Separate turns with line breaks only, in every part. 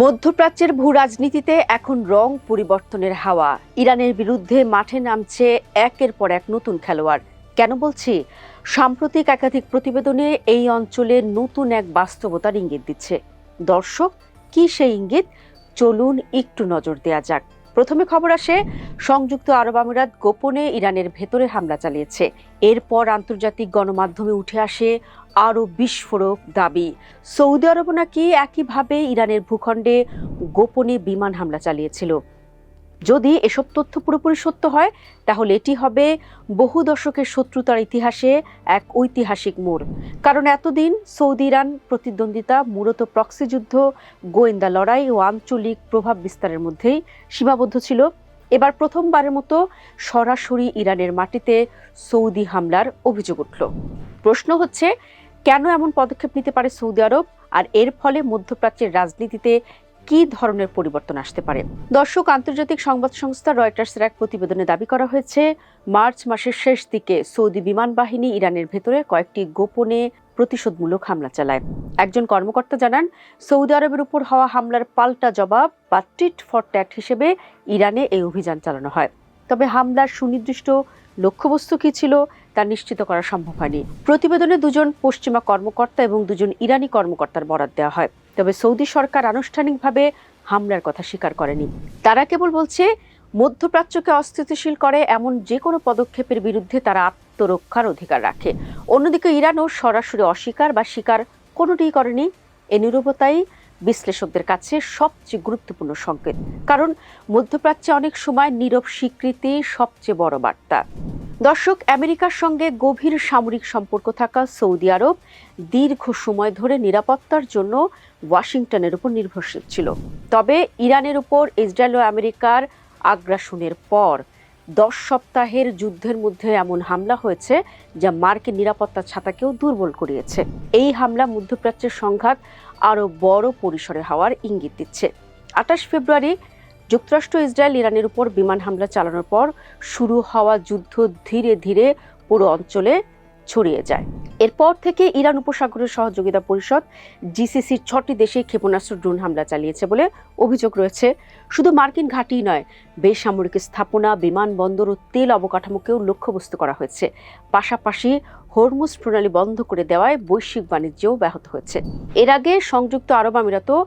মধ্যপ্রাচ্যের ভূ রাজনীতিতে এখন রং পরিবর্তনের হাওয়া। ইরানের বিরুদ্ধে মাঠে নামছে একের পর এক নতুন খেলোয়াড়। কেন বলছি? সাম্প্রতিক একাধিক প্রতিবেদনে এই অঞ্চলে নতুন এক বাস্তবতার ইঙ্গিত দিচ্ছে। দর্শক, কি সেই ইঙ্গিত? চলুন একটু নজর দেয়া যাক। প্রথমে খবর আসে, সংযুক্ত আরব আমিরাত গোপনে ইরানের ভেতরে হামলা চালিয়েছে। এরপর আন্তর্জাতিক গণমাধ্যমে উঠে আসে আরও বিস্ফোরক দাবি। সৌদি আরব নাকি একইভাবে ইরানের ভূখণ্ডে গোপনে বিমান হামলা চালিয়েছিল। যদি এসব তথ্য পুরোপুরি সত্য হয়, তাহলে এটি হবে বহু দশকের শত্রুতার ইতিহাসে এক ঐতিহাসিক মোড়। কারণ এতদিন সৌদি ইরান প্রতিদ্বন্দ্বিতা মূলত প্রক্সি যুদ্ধ, গোয়েন্দা লড়াই ও আঞ্চলিক প্রভাব বিস্তারের মধ্যেই সীমাবদ্ধ ছিল। এবার প্রথমবারের মতো সরাসরি ইরানের মাটিতে সৌদি হামলার অভিযোগ উঠল। প্রশ্ন হচ্ছে, কেন এমন পদক্ষেপ নিতে পারে সৌদি আরব, আর এর ফলে মধ্যপ্রাচ্যের রাজনীতিতে কি ধরনের পরিবর্তন আসতে পারে? দর্শক, আন্তর্জাতিক সংবাদ সংস্থা রয়টার্সের এক প্রতিবেদনে দাবি করা হয়েছে, মার্চ মাসের শেষ দিকে সৌদি বিমান বাহিনী ইরানের ভেতরে কয়েকটি গোপনে প্রতিশোধমূলক হামলা চালায়। একজন কর্মকর্তা জানান, সৌদি আরবের উপর হওয়া হামলার পাল্টা জবাব বা টিট ফর ট্যাট হিসেবে ইরানে এই অভিযান চালানো হয়। তবে হামলার সুনির্দিষ্ট লক্ষ্যবস্তু কি ছিল তা নিশ্চিত করা সম্ভব হয়নি। প্রতিবেদনে দুজন পশ্চিমা কর্মকর্তা এবং দুজন ইরানি কর্মকর্তার বরাত দেওয়া হয়। তবে সৌদি সরকার আনুষ্ঠানিকভাবে হামলার কথা স্বীকার করেনি। তারা কেবল বলছে, মধ্যপ্রাচ্যকে অস্থিতিশীল করে এমন যে কোনো পদক্ষেপের বিরুদ্ধে তারা আত্মরক্ষার অধিকার রাখে। অন্যদিকে ইরানও সরাসরি অস্বীকার বা স্বীকার কোনোটিই করেনি। এ নীরবতাই বিশ্লেষকদের কাছে সবচেয়ে গুরুত্বপূর্ণ সংকেত, কারণ মধ্যপ্রাচ্যে অনেক সময় নীরব স্বীকৃতি সবচেয়ে বড় বার্তা। দর্শক, আমেরিকার সঙ্গে গভীর সামরিক সম্পর্ক থাকা সৌদি আরব দীর্ঘ সময় ধরে নিরাপত্তার জন্য ওয়াশিংটনের উপর নির্ভরশীল ছিল। তবে ইরানের উপর ইসরায়েল ও আমেরিকার আগ্রাসনের পর 10 সপ্তাহের যুদ্ধের মধ্যে এমন হামলা হয়েছে যা মার্কিন নিরাপত্তা ছাতাকেও দুর্বল করিয়েছে। এই হামলা মধ্যপ্রাচ্যের সংঘাত আরও বড় পরিসরে হওয়ার ইঙ্গিত দিচ্ছে। 28 ফেব্রুয়ারি যুক্তরাষ্ট্র ইসরায়েল ইরানের উপর বিমান হামলা চালানোর পর শুরু হওয়া যুদ্ধ ধীরে ধীরে পুরো অঞ্চলে ছড়িয়ে যায়। এরপর থেকে ইরান উপসাগরীয় সহযোগিতা পরিষদ জিসিসির 6টি দেশে ক্ষেপণাস্ত্র ড্রোন হামলা চালিয়েছে বলে অভিযোগ রয়েছে। শুধু মার্কিন ঘাঁটি নয়, বেসামরিক স্থাপনা, বিমানবন্দর ও তেল অবকাঠামোকেও লক্ষ্যবস্তু করা হয়েছে। পাশাপাশি হরমুজ প্রণালী বন্ধ করে দেওয়ায় বৈশ্বিক বাণিজ্যও ব্যাহত হয়েছে। এর আগে সংযুক্ত আরব আমিরাতও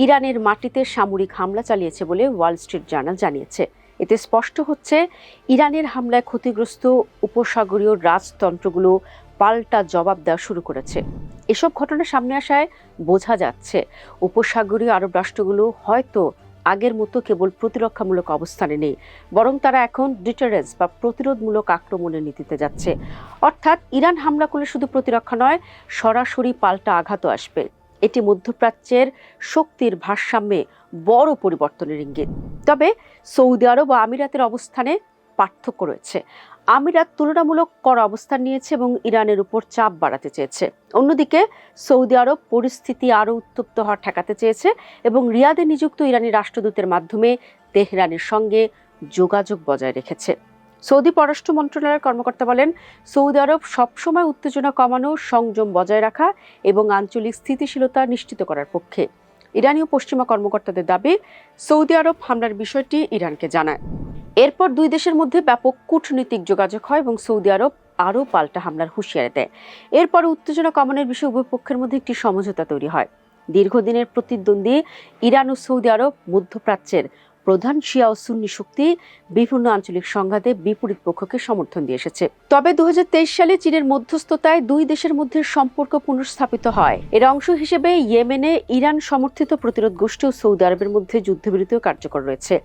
ইরানের মাটিতে সামরিক হামলা চালিয়েছে বলে ওয়াল স্ট্রিট জার্নাল জানিয়েছে। এতে স্পষ্ট হচ্ছে, ইরানের হামলায় ক্ষতিগ্রস্ত উপসাগরীয় রাজতন্ত্রগুলো পাল্টা জবাব দেওয়া শুরু করেছে। এসব ঘটনা সামনে আসায় বোঝা যাচ্ছে, উপসাগরীয় আরব রাষ্ট্রগুলো হয়তো আগের মতো কেবল প্রতিরক্ষামূলক অবস্থানে নেই, বরং তারা এখন ডিটারেন্স বা প্রতিরোধমূলক আক্রমণের নীতিতে যাচ্ছে। অর্থাৎ ইরান হামলা করলে শুধু প্রতিরক্ষা নয়, সরাসরি পাল্টা আঘাতও আসবে। এটি মধ্যপ্রাচ্যের শক্তির ভারসাম্যে বড় পরিবর্তনের ইঙ্গিত। তবে সৌদি আরব ও আমিরাতের অবস্থানে পার্থক্য রয়েছে। আমিরাত তুলনামূলক কড়া অবস্থান নিয়েছে এবং ইরানের উপর চাপ বাড়াতে চেয়েছে। অন্যদিকে সৌদি আরব পরিস্থিতি আরও উত্তপ্ত হওয়া ঠেকাতে চেয়েছে এবং রিয়াদে নিযুক্ত ইরানি রাষ্ট্রদূতের মাধ্যমে তেহরানের সঙ্গে যোগাযোগ বজায় রেখেছে। সৌদি পররাষ্ট্র মন্ত্রণালয়ের কর্মকর্তা বলেন, সৌদি আরব সবসময় উত্তেজনা কমানো, সংযম বজায় রাখা এবং আঞ্চলিক স্থিতিশীলতা নিশ্চিত করার পক্ষে। ইরানি ও পশ্চিমা কর্মকর্তাদের দাবি, সৌদি আরব হামলার বিষয়টি ইরানকে জানায়। এরপর দুই দেশের মধ্যে ব্যাপক কূটনৈতিক যোগাযোগ হয় এবং সৌদি আরব আরও পাল্টা হামলার হুঁশিয়ারি দেয়। এরপর উত্তেজনা কমানোর বিষয়ে উভয় পক্ষের মধ্যে একটি সমঝোতা তৈরি হয়। দীর্ঘদিনের প্রতিদ্বন্দ্বী ইরান ও সৌদি আরব মধ্যপ্রাচ্যের প্রধান শিয়া ও সুন্নি শক্তি বিভিন্ন আঞ্চলিক সংঘাতে বিপরীত পক্ষকে সমর্থন দিয়ে এসেছে। তবে 2023 সালে চীনের মধ্যস্থতায় দুই দেশের মধ্যে সম্পর্ক পুনঃস্থাপিত হয়। এর অংশ হিসেবে ইয়েমেনে ইরান সমর্থিত প্রতিরোধ গোষ্ঠী ও সৌদি আরবের মধ্যে যুদ্ধবিরতিও কার্যকর রয়েছে।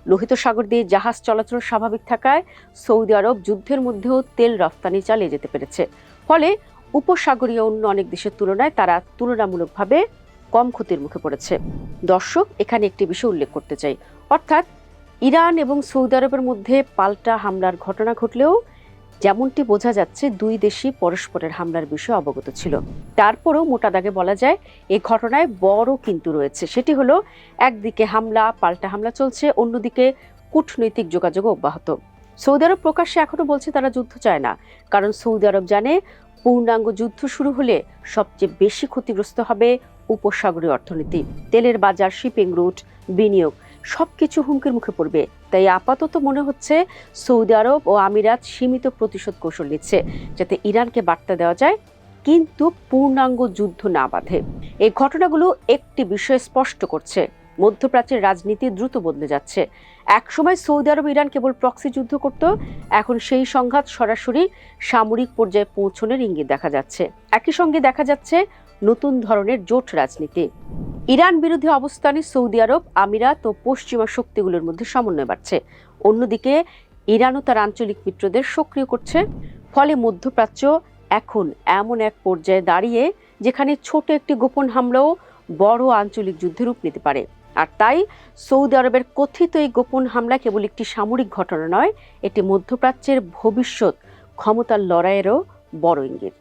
লোহিত সাগর দিয়ে জাহাজ চলাচল স্বাভাবিক থাকায় সৌদি আরব যুদ্ধের মধ্যেও তেল রফতানি চালিয়ে যেতে পেরেছে। ফলে উপসাগরীয় অন্য অনেক দেশের তুলনায় তারা তুলনামূলকভাবে কম ক্ষতির মুখে পড়েছে। দর্শক, এখানে একটি বিষয় উল্লেখ করতে চাই, অর্থাৎ ইরান এবং সৌদি আরবের মধ্যে পাল্টা হামলার ঘটনা ঘটলেও যেমনটি বোঝা যাচ্ছে, দুই দেশই পরস্পরের হামলার বিষয়ে অবগত ছিল। তারপরেও মোটা দাগে বলা যায়, এই ঘটনায় বড় কিন্তু রয়েছে। সেটি হলো, একদিকে হামলা, পাল্টা হামলা চলছে, অন্যদিকে কূটনৈতিক যোগাযোগ অব্যাহত। সৌদি আরব প্রকাশ্যে এখনো বলছে তারা যুদ্ধ চায় না, কারণ সৌদি আরব জানে পূর্ণাঙ্গ যুদ্ধ শুরু হলে সবচেয়ে বেশি ক্ষতিগ্রস্ত হবে উপসাগরীয় অর্থনীতি। তেলের বাজার, শিপিং রুট, বিনিয়োগ সবকিছু হুমকির মুখে পড়বে। তাই আপাতত মনে হচ্ছে সৌদি আরব ও আমিরাত সীমিত প্রতিশোধ কৌশল নিচ্ছে, যাতে ইরানকে বার্তা দেওয়া যায় কিন্তু পূর্ণাঙ্গ যুদ্ধ না বাধে। এই ঘটনাগুলো একটি বিষয় স্পষ্ট করছে, মধ্যপ্রাচ্যের রাজনীতি দ্রুত বদলে যাচ্ছে। একসময় সৌদি আরব ইরান কেবল প্রক্সি যুদ্ধ করত, এখন সেই সংঘাত সরাসরি সামরিক পর্যায়ে পৌঁছানোর ইঙ্গিত দেখা যাচ্ছে। একই সঙ্গে দেখা যাচ্ছে নতুন ধরনের জোট রাজনীতি। ইরান বিরোধী অবস্থানে সৌদি আরব, আমিরাত ও পশ্চিমা শক্তিগুলোর মধ্যে সমন্বয় বাড়ছে। অন্যদিকে ইরানও তার আঞ্চলিক মিত্রদের সক্রিয় করছে। ফলে মধ্যপ্রাচ্য এখন এমন এক পর্যায়ে দাঁড়িয়ে যেখানে ছোট একটি গোপন হামলাও বড় আঞ্চলিক যুদ্ধে রূপ নিতে পারে। আর তাই সৌদি আরবের কথিত এই গোপন হামলা কেবল একটি সামরিক ঘটনা নয়, এটি মধ্যপ্রাচ্যের ভবিষ্যৎ ক্ষমতার লড়াইয়েরও বড় ইঙ্গিত।